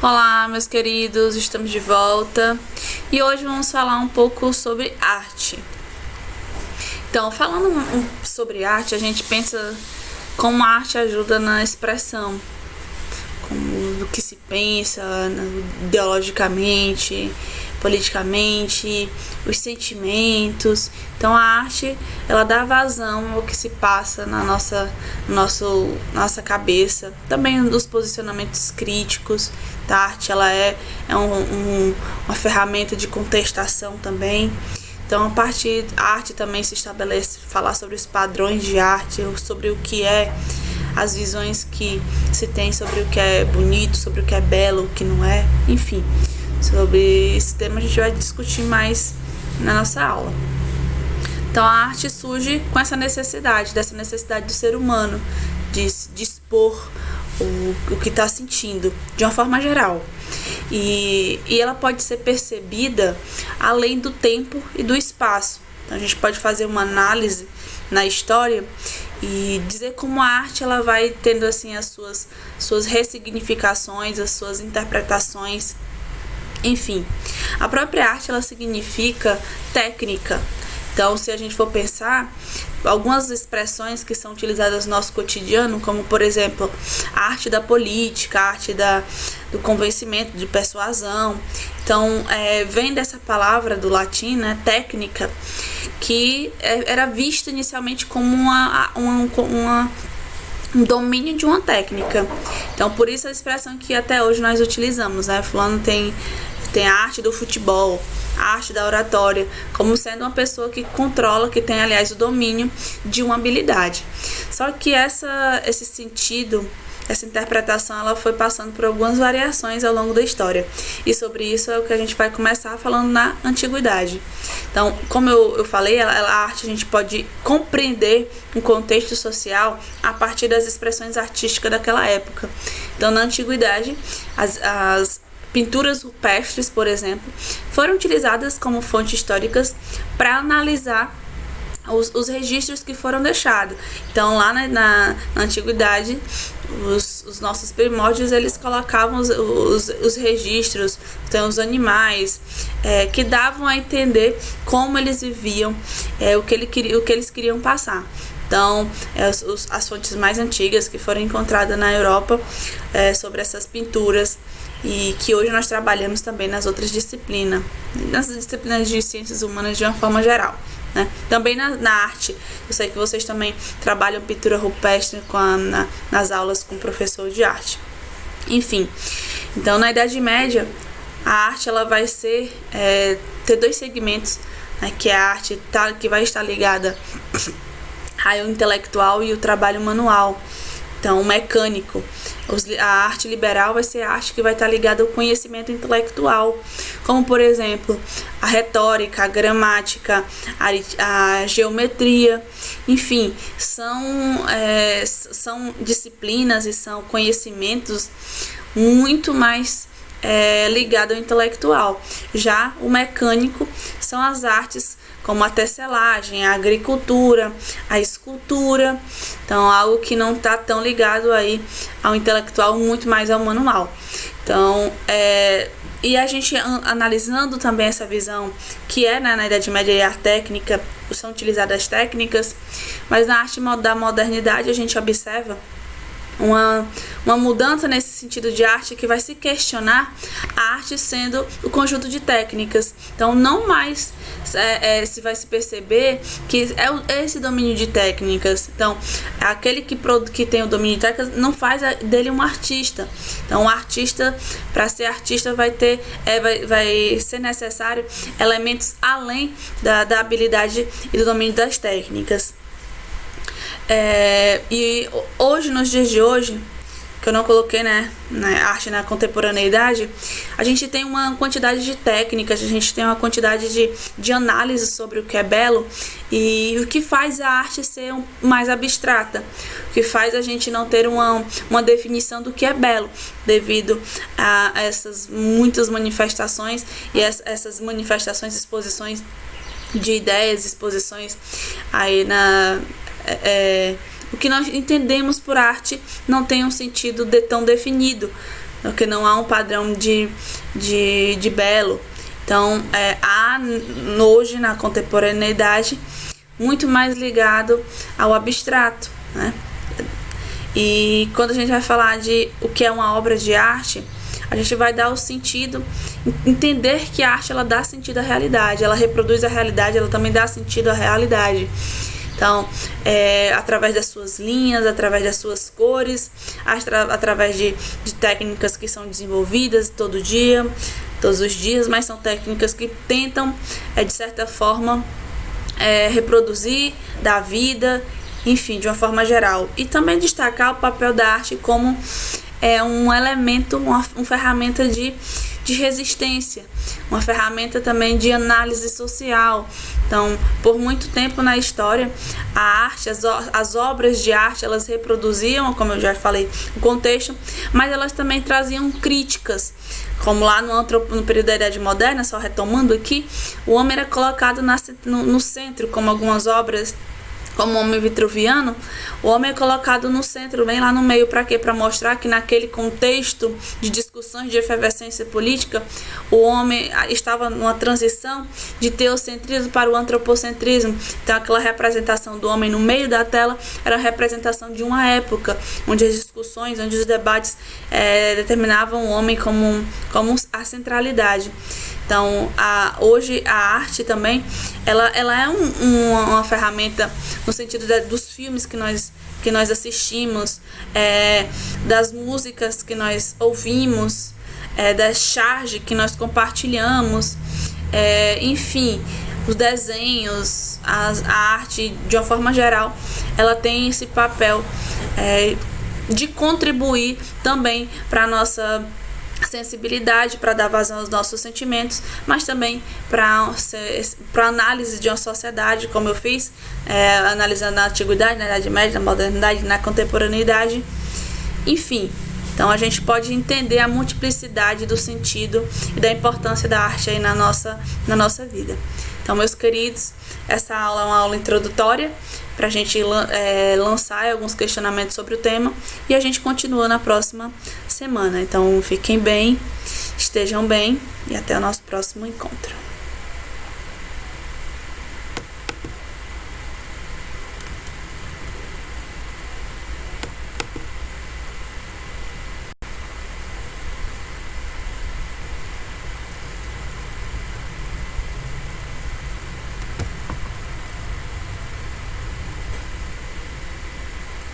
Olá, meus queridos, estamos de volta e hoje vamos falar um pouco sobre arte. Então, falando sobre arte, a gente pensa como a arte ajuda na expressão, como do que se pensa ideologicamente, politicamente, os sentimentos. Então a arte, ela dá vazão ao que se passa na nossa cabeça, também dos posicionamentos críticos. A arte, ela é uma ferramenta de contestação também. Então a arte também se estabelece falar sobre os padrões de arte, sobre o que é, as visões que se tem sobre o que é bonito, sobre o que é belo, o que não é, enfim. Sobre esse tema a gente vai discutir mais na nossa aula. Então a arte surge com essa necessidade do ser humano de expor o que está sentindo, de uma forma geral. E ela pode ser percebida além do tempo e do espaço. Então a gente pode fazer uma análise na história e dizer como a arte ela vai tendo assim as suas ressignificações, as suas interpretações. Enfim, a própria arte ela significa técnica. Então, se a gente for pensar, algumas expressões que são utilizadas no nosso cotidiano, como por exemplo, a arte da política, a arte do convencimento, de persuasão. Então, vem dessa palavra do latim, né, técnica, que era vista inicialmente como um domínio de uma técnica. Então, por isso a expressão que até hoje nós utilizamos, né? Fulano tem a arte do futebol, a arte da oratória, como sendo uma pessoa que controla, que tem, aliás, o domínio de uma habilidade. Só que esse sentido, essa interpretação, ela foi passando por algumas variações ao longo da história. E sobre isso é o que a gente vai começar falando na antiguidade. Então, como eu falei, a arte a gente pode compreender um contexto social a partir das expressões artísticas daquela época. Então, na antiguidade, as pinturas rupestres, por exemplo, foram utilizadas como fontes históricas para analisar os registros que foram deixados. Então, lá na antiguidade, os nossos primórdios, eles colocavam os registros, então os animais, que davam a entender como eles viviam, o que eles queriam passar. Então, as fontes mais antigas que foram encontradas na Europa sobre essas pinturas, e que hoje nós trabalhamos também nas outras disciplinas, nas disciplinas de ciências humanas de uma forma geral, né? Também na arte, eu sei que vocês também trabalham pintura rupestre nas aulas com o professor de arte. Enfim, então na Idade Média, a arte ela vai ter dois segmentos, né, que é a arte que vai estar ligada ao intelectual e o trabalho manual. Então, o mecânico. A arte liberal vai ser a arte que vai estar ligada ao conhecimento intelectual, como, por exemplo, a retórica, a gramática, a geometria. Enfim, são disciplinas e são conhecimentos muito mais ligado ao intelectual. Já o mecânico são as artes como a tecelagem, a agricultura, a escultura. Então, algo que não está tão ligado aí ao intelectual, muito mais ao manual. Então, e a gente analisando também essa visão que na Idade Média e a técnica, são utilizadas técnicas, mas na arte da modernidade a gente observa uma mudança nesse sentido de arte que vai se questionar a arte sendo o conjunto de técnicas. Então, não mais se vai se perceber que é esse domínio de técnicas. Então, aquele que tem o domínio de técnicas não faz dele um artista. Então, o artista, para ser artista, vai ser necessário elementos além da habilidade e do domínio das técnicas. E hoje, nos dias de hoje, que eu não coloquei, né, na arte na contemporaneidade, a gente tem uma quantidade de técnicas, a gente tem uma quantidade de análise sobre o que é belo, e o que faz a arte ser mais abstrata, o que faz a gente não ter uma definição do que é belo, devido a essas muitas manifestações, e essas manifestações, exposições de ideias, exposições aí o que nós entendemos por arte não tem um sentido tão definido. porque não há um padrão de belo. Então, há hoje na contemporaneidade muito mais ligado ao abstrato, né? E quando a gente vai falar de o que é uma obra de arte, a gente vai dar o sentido, entender que a arte ela dá sentido à realidade, ela reproduz a realidade, ela também dá sentido à realidade. Então, através das suas linhas, através das suas cores, através de técnicas que são desenvolvidas todo dia, todos os dias, mas são técnicas que tentam, de certa forma, reproduzir, dar vida, enfim, de uma forma geral. E também destacar o papel da arte como um elemento, uma ferramenta de resistência, uma ferramenta também de análise social. Então, por muito tempo na história, a arte, as obras de arte, elas reproduziam, como eu já falei, o contexto, mas elas também traziam críticas, como lá no período da Idade Moderna, só retomando aqui, o homem era colocado no centro, como algumas obras, como o homem vitruviano, o homem é colocado no centro, bem lá no meio, para quê? Para mostrar que naquele contexto de discussões de efervescência política, o homem estava numa transição de teocentrismo para o antropocentrismo. Então, aquela representação do homem no meio da tela era a representação de uma época, onde as discussões, onde os debates determinavam o homem como a centralidade. Então, hoje a arte também, ela é uma ferramenta no sentido dos filmes que nós assistimos, das músicas que nós ouvimos, da charge que nós compartilhamos, enfim, os desenhos, a arte de uma forma geral, ela tem esse papel de contribuir também para a nossa sensibilidade, para dar vazão aos nossos sentimentos, mas também para análise de uma sociedade, como eu fiz, analisando a antiguidade, na Idade Média, na modernidade, na contemporaneidade, enfim. Então a gente pode entender a multiplicidade do sentido e da importância da arte aí na nossa vida. Então, meus queridos, essa aula é uma aula introdutória para a gente lançar alguns questionamentos sobre o tema, e a gente continua na próxima semana. Então, fiquem bem, estejam bem e até o nosso próximo encontro.